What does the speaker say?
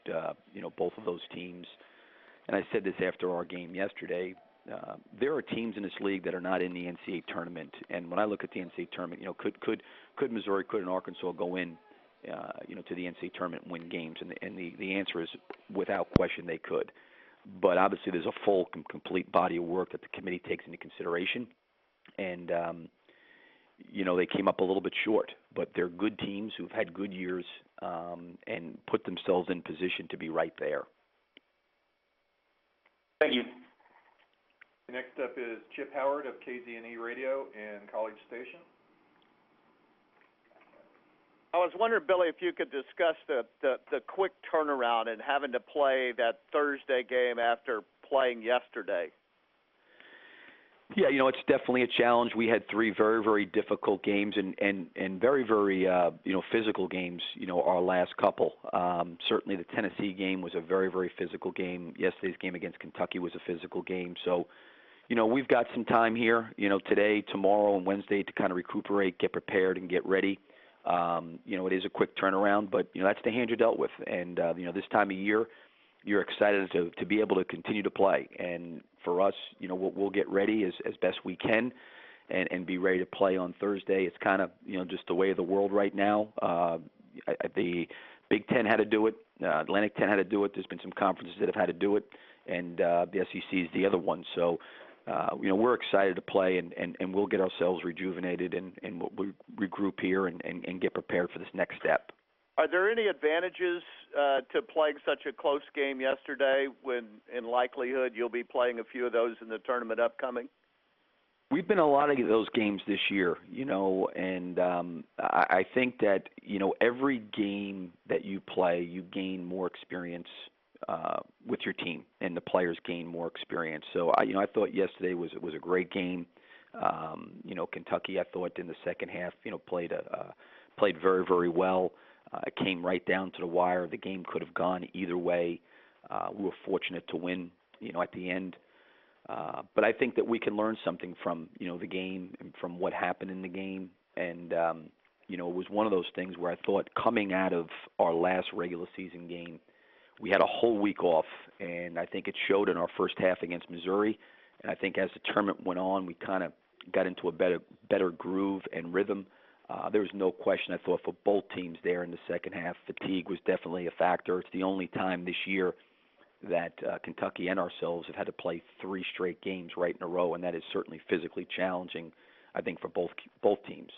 thought, both of those teams, and I said this after our game yesterday, there are teams in this league that are not in the NCAA tournament. And when I look at the NCAA tournament, could Missouri, could an Arkansas go in, to the NCAA tournament and win games? And the answer is without question they could. But obviously there's a full, complete body of work that the committee takes into consideration. And, they came up a little bit short. But they're good teams who've had good years and put themselves in position to be right there. Thank you. Next up is Chip Howard of KZNE Radio and College Station. I was wondering, Billy, if you could discuss the quick turnaround and having to play that Thursday game after playing yesterday. Yeah, it's definitely a challenge. We had 3 very, very difficult games and very, very, physical games, our last couple. Certainly the Tennessee game was a very, very physical game. Yesterday's game against Kentucky was a physical game. So, we've got some time here, today, tomorrow, and Wednesday to kind of recuperate, get prepared, and get ready. It is a quick turnaround, but, that's the hand you're dealt with. And, this time of year, you're excited to be able to continue to play. And for us, we'll get ready as best we can and be ready to play on Thursday. It's kind of, just the way of the world right now. The Big Ten had to do it. Atlantic 10 had to do it. There's been some conferences that have had to do it. And the SEC is the other one. So, we're excited to play, and we'll get ourselves rejuvenated and we'll regroup here and get prepared for this next step. Are there any advantages to playing such a close game yesterday when, in likelihood, you'll be playing a few of those in the tournament upcoming? We've been in a lot of those games this year, and I think that, every game that you play, you gain more experience with your team, and the players gain more experience. So, I thought yesterday was a great game. Kentucky, I thought in the second half, played very, very well. It came right down to the wire. The game could have gone either way. We were fortunate to win, at the end. But I think that we can learn something from, the game and from what happened in the game. And, it was one of those things where I thought coming out of our last regular season game, we had a whole week off, and I think it showed in our first half against Missouri. And I think as the tournament went on, we kind of got into a better groove and rhythm. There was no question, I thought, for both teams there in the second half. Fatigue was definitely a factor. It's the only time this year that Kentucky and ourselves have had to play 3 straight games right in a row, and that is certainly physically challenging, I think, for both teams.